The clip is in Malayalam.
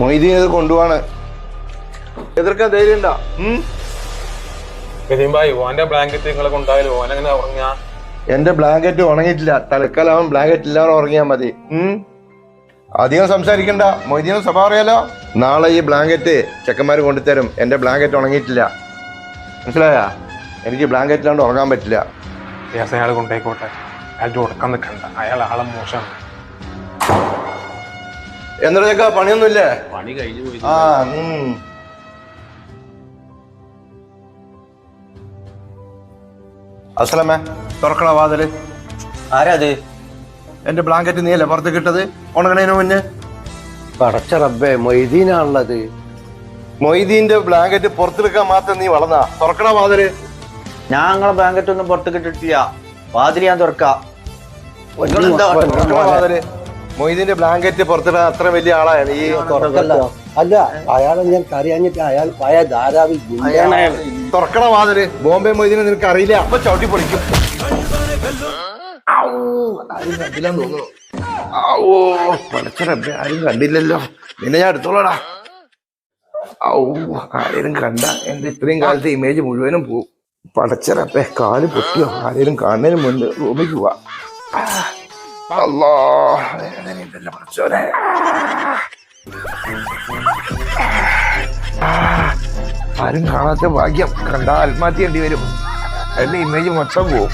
മൊയ്തീൻ ഇത് കൊണ്ടുപോവാണ്. എതിർക്കാൻ ധൈര്യം ഉണ്ടോ? ഓന്റെ ബ്ലാങ്കറ്റ് നിങ്ങളെ കൊണ്ടായാലും ഓനെങ്ങനെ ഉറങ്ങാ? എന്റെ ബ്ലാങ്കറ്റ് ഉണങ്ങിയിട്ടില്ല. തൽക്കാലം അവൻ ബ്ലാങ്കറ്റ് ഇല്ലാതെ ഉറങ്ങിയാൽ മതി. അധികം സംസാരിക്കണ്ട. മൊയ്തീന് സ്വഭാവം അറിയാലോ. നാളെ ഈ ബ്ലാങ്കറ്റ് ചെക്കന്മാര് കൊണ്ടുതരും. എന്റെ ബ്ലാങ്കറ്റ് ഉണങ്ങിയിട്ടില്ല, മനസ്സിലായാ? എനിക്ക് ബ്ലാങ്കറ്റ് ഇല്ലാണ്ട് ഉറങ്ങാൻ പറ്റില്ല. അയാൾ കൊണ്ടേക്കോട്ടെ, അയാൾ ഉറക്കാൻ നിൽക്കണ്ട. അയാൾ ആളെ മോശമാണ്. എന്താ പണിയൊന്നുമില്ലേ? പണി കഴിഞ്ഞു പോയി. അസ്സലാമേ, തുറക്കണ വാതില്. ആരാ അത്? എന്റെ ബ്ലാങ്കറ്റ് നീയല്ലേ പുറത്ത് കിട്ടത് ഉണങ്ങണേന് മുന്നേ? പടച്ച റബ്ബേ, മൊയ്തീനാണുള്ളത്. മൊയ്തീന്റെ ബ്ലാങ്കറ്റ് പുറത്തെടുക്കാൻ മാത്രം നീ വളർന്ന. തുറക്കണ വാതില്. ഞാൻ നിങ്ങളെ ബ്ലാങ്കറ്റ് ഒന്നും പുറത്ത് കിട്ടിട്ടില്ല. വാതിൽ ഞാൻ തുറക്കാം. വാതില്. മൊയ്തീന്റെ ബ്ലാങ്കറ്റ് പുറത്തിടാൻ അത്ര വലിയ ആളാണ് ഈ. അല്ല, അയാളെ ഞാൻ കറിയാഞ്ഞിട്ട് അയാൾ പഴയ ധാരാവി. തുറക്കണ വാതില്. ബോംബെ മൊയ്തീനെ നിനക്ക് അറിയില്ല. അപ്പൊ ചവിട്ടി പൊളിക്കും. ആരും കണ്ടില്ലെന്ന് തോന്നുന്നു. പടച്ചറബേ, ആരും കണ്ടില്ലല്ലോ. നിന്നെ ഞാൻ എടുത്തോളാടാ. ആരെങ്കിലും കണ്ട എന്റെ ഇത്രയും കാലത്തെ ഇമേജ് മുഴുവനും പോവും. പടച്ചറബേ, കാല് പൊട്ടിയോ? ആരെങ്കിലും കാണുന്നതിന് മുൻപ് റൂമിൽ പോവാ. അല്ലാ, വേദനയുണ്ടല്ലോ പടച്ചോനെ. ആരും കാണാത്ത ഭാഗ്യം. കണ്ടാ ആത്മഹത്യ ചെയ്യേണ്ടി വരും. എന്റെ ഇമേജ് മൊത്തം പോവും.